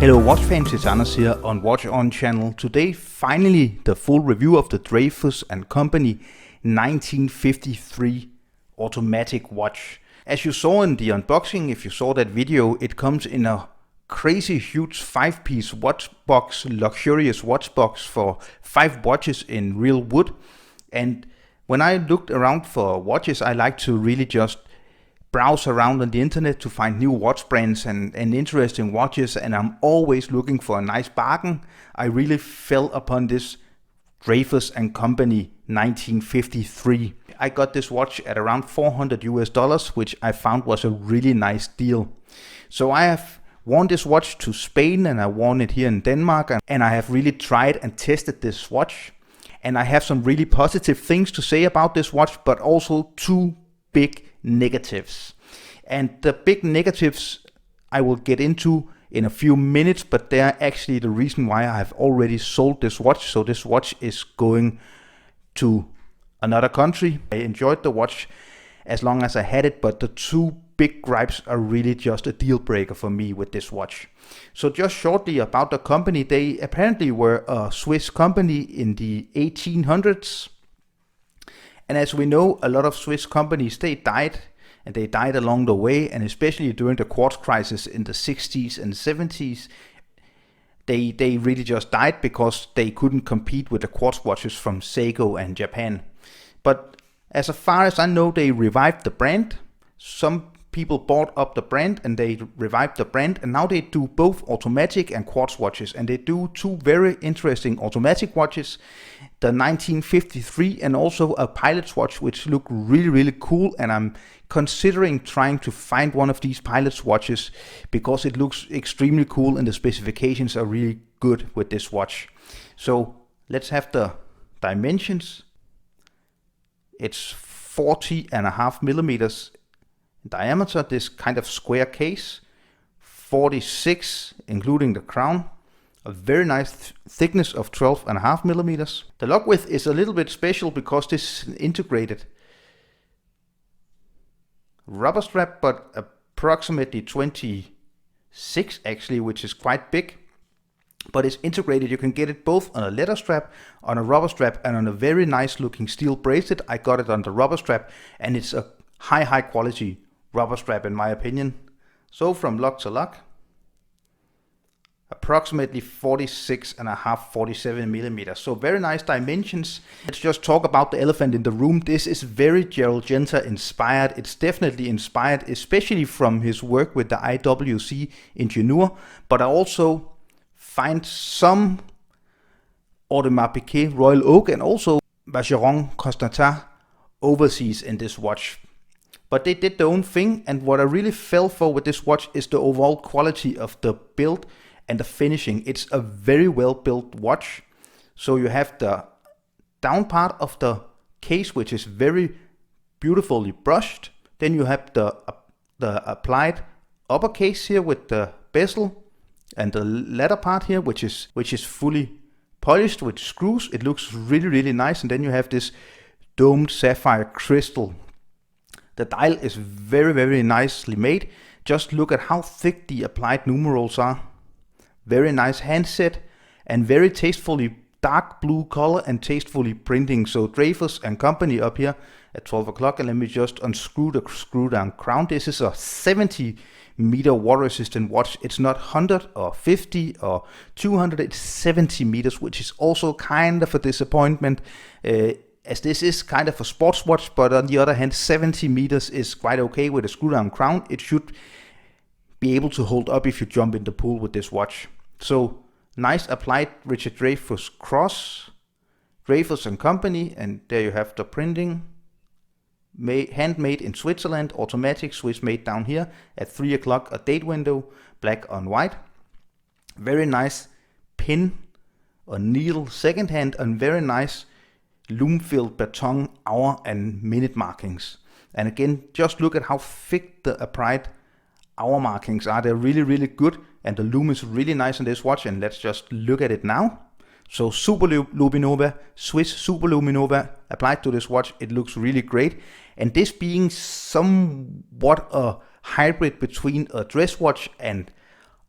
Hello watch fans, it's Anders here on Watch On channel. Today finally the full review of the Dreyfuss Co 1953 automatic watch. As you saw in the unboxing, if you saw that video, it comes in a crazy huge 5-piece watch box, luxurious watch box for 5 watches in real wood. And when I looked around for watches, I like to really just browse around on the internet to find new watch brands and interesting watches, and I'm always looking for a nice bargain. I really fell upon this Dreyfuss Co 1953. I got this watch at around $400 which I found was a really nice deal. So I have worn this watch to Spain and I worn it here in Denmark, and I have really tried and tested this watch, and I have some really positive things to say about this watch, but also 2 big negatives. And the big negatives I will get into in a few minutes, but they are actually the reason why I have already sold this watch. So this watch is going to another country. I enjoyed the watch as long as I had it, but the 2 big gripes are really just a deal breaker for me with this watch. So just shortly about the company, they apparently were a Swiss company in the 1800s. And as we know, a lot of Swiss companies, they died along the way, and especially during the quartz crisis in the 60s and 70s, they really just died because they couldn't compete with the quartz watches from Seiko and Japan. But as far as I know, they revived the brand. Some people bought up the brand and they revived the brand, and now they do both automatic and quartz watches, and they do 2 very interesting automatic watches, the 1953 and also a pilot's watch, which look really cool. And I'm considering trying to find one of these pilot's watches because it looks extremely cool and the specifications are really good with this watch. So let's have the dimensions. It's 40.5 millimeters diameter, this kind of square case, 46 including the crown, a very nice thickness of 12.5 millimeters. The lock width is a little bit special because this is an integrated rubber strap, but approximately 26 actually, which is quite big. But it's integrated. You can get it both on a leather strap, on a rubber strap, and on a very nice looking steel bracelet. I got it on the rubber strap, and it's a high quality rubber strap in my opinion. So from lock to lock, approximately 47 millimeters. So very nice dimensions. Let's just talk about the elephant in the room. This is very Gerald Genta inspired. It's definitely inspired, especially from his work with the IWC Ingenieur. But I also find some Audemars Piguet Royal Oak and also Vacheron Constantin overseas in this watch. But they did their own thing, and what I really fell for with this watch is the overall quality of the build and the finishing. It's a very well built watch. So you have the down part of the case, which is very beautifully brushed. Then you have the applied upper case here with the bezel, and the leather part here, which is fully polished with screws. It looks really nice. And then you have this domed sapphire crystal. The dial is very nicely made. Just look at how thick the applied numerals are. Very nice handset and very tastefully dark blue color and tastefully printing. So Dreyfuss Co up here at 12 o'clock. And let me just unscrew the screw down crown. This is a 70 meter water resistant watch. It's not 100 or 50 or 200, it's 70 meters, which is also kind of a disappointment. As this is kind of a sports watch, but on the other hand, 70 meters is quite okay with a screw-down crown. It should be able to hold up if you jump in the pool with this watch. So nice applied Richard Dreyfuss cross, Dreyfuss Co, and there you have the printing. Handmade in Switzerland, automatic, Swiss made down here at 3 o'clock, a date window, black on white. Very nice pin or needle second hand, and very nice Loom-filled baton, hour and minute markings. And again, just look at how thick the applied hour markings are. They're really good, and the loom is really nice on this watch. And let's just look at it now. So Superluminova, Swiss Superluminova applied to this watch. It looks really great. And this being somewhat a hybrid between a dress watch and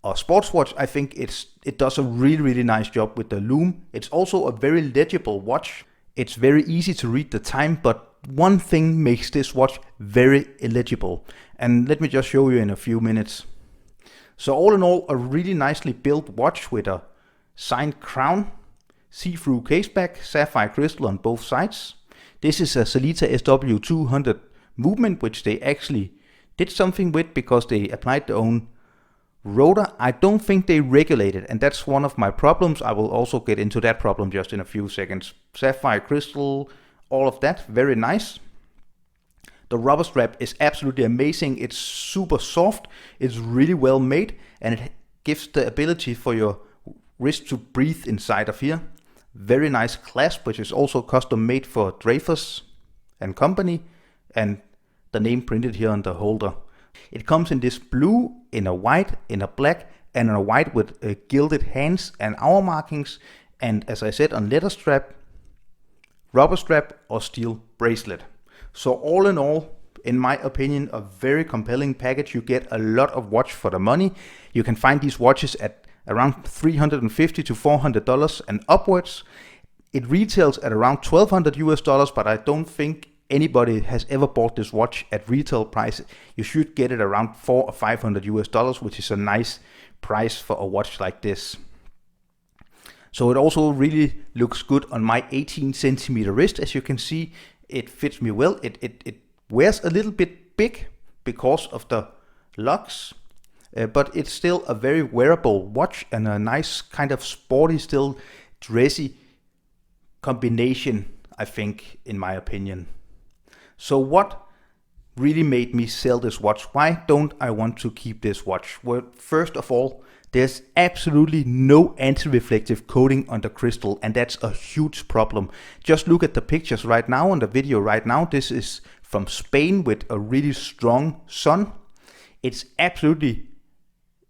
or sports watch, I think it does a really nice job with the Loom. It's also a very legible watch. It's very easy to read the time, but one thing makes this watch very illegible. And let me just show you in a few minutes. So all in all, a really nicely built watch with a signed crown, see-through caseback, sapphire crystal on both sides. This is a Sellita SW200 movement, which they actually did something with because they applied their own rotor. I don't think they regulate it, and that's one of my problems. I will also get into that problem just in a few seconds. Sapphire crystal, all of that, very nice. The rubber strap is absolutely amazing. It's super soft, it's really well made, and it gives the ability for your wrist to breathe inside of here. Very nice clasp, which is also custom made for Dreyfuss Co, and the name printed here on the holder. It comes in this blue, in a white, in a black, and in a white with gilded hands and hour markings, and as I said, on leather strap, rubber strap, or steel bracelet. So all in all, in my opinion, a very compelling package. You get a lot of watch for the money. You can find these watches at around $350 to $400 and upwards. It retails at around $1,200 but I don't think anybody has ever bought this watch at retail price. You should get it around $400 or $500, which is a nice price for a watch like this. So it also really looks good on my 18 centimeter wrist. As you can see, it fits me well. It wears a little bit big because of the locks, but it's still a very wearable watch and a nice kind of sporty, still dressy combination, I think, in my opinion. So what really made me sell this watch? Why don't I want to keep this watch? Well, first of all, there's absolutely no anti-reflective coating on the crystal, and that's a huge problem. Just look at the pictures right now on the video right now. This is from Spain with a really strong sun. It's absolutely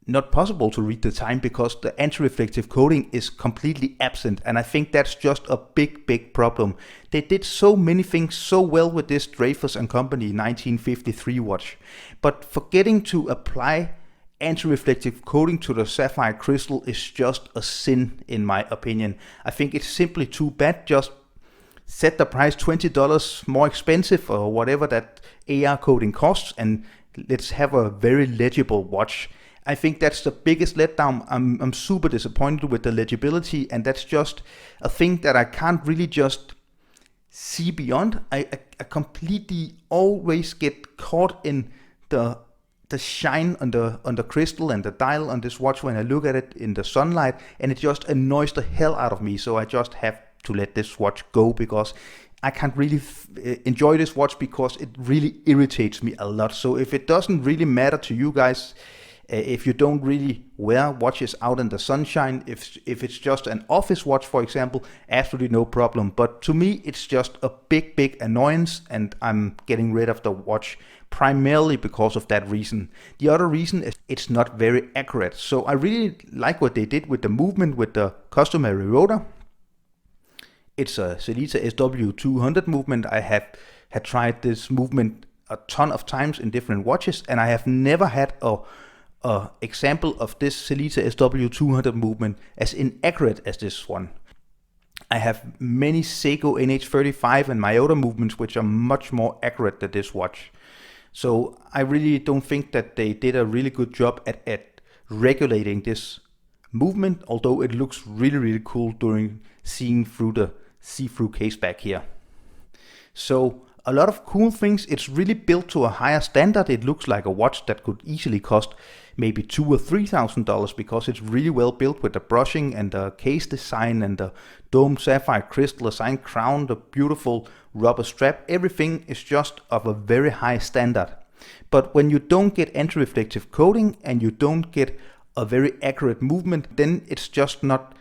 not possible to read the time because the anti-reflective coating is completely absent, and I think that's just a big problem. They did so many things so well with this Dreyfuss & Company 1953 watch, but forgetting to apply anti-reflective coating to the sapphire crystal is just a sin, in my opinion. I think it's simply too bad. Just set the price $20 more expensive or whatever that AR coating costs, and let's have a very legible watch. I think that's the biggest letdown. I'm super disappointed with the legibility, and that's just a thing that I can't really just see beyond. I completely always get caught in the shine on the crystal and the dial on this watch when I look at it in the sunlight, and it just annoys the hell out of me. So I just have to let this watch go because I can't really enjoy this watch because it really irritates me a lot. So if it doesn't really matter to you guys, if you don't really wear watches out in the sunshine, if it's just an office watch, for example, absolutely no problem. But to me, it's just a big annoyance, and I'm getting rid of the watch primarily because of that reason. The other reason is it's not very accurate. So I really like what they did with the movement with the customary rotor. It's a Sellita SW200 movement. I had tried this movement a ton of times in different watches, and I have never had a example of this Sellita SW200 movement as inaccurate as this one. I have many Seiko NH35 and Miyota movements which are much more accurate than this watch. So I really don't think that they did a really good job at regulating this movement, although it looks really cool during seeing through the see-through case back here. So a lot of cool things. It's really built to a higher standard. It looks like a watch that could easily cost maybe $2,000 or $3,000 because it's really well built with the brushing and the case design and the dome sapphire crystal, signed crown, the beautiful rubber strap. Everything is just of a very high standard. But when you don't get anti-reflective coating and you don't get a very accurate movement, then it's just not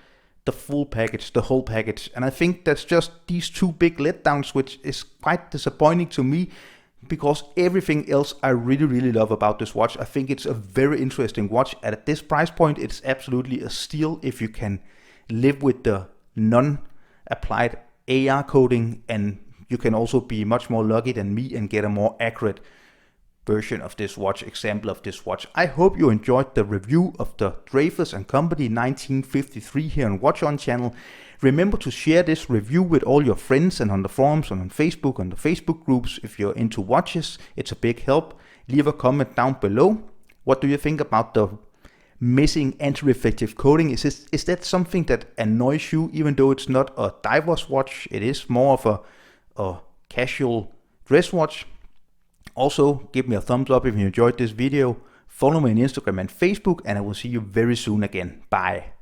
the full package, the whole package. And I think that's just these two big letdowns, which is quite disappointing to me because everything else I really love about this watch. I think it's a very interesting watch. At this price point, it's absolutely a steal if you can live with the non-applied AR coating, and you can also be much more lucky than me and get a more accurate version of this watch, example of this watch. I hope you enjoyed the review of the Dreyfuss & Company 1953 here on Watch On channel. Remember to share this review with all your friends and on the forums and on Facebook, on the Facebook groups. If you're into watches, it's a big help. Leave a comment down below. What do you think about the missing anti-reflective coating? Is that something that annoys you, even though it's not a diver's watch? It is more of a casual dress watch. Also, give me a thumbs up if you enjoyed this video. Follow me on Instagram and Facebook, and I will see you very soon again. Bye.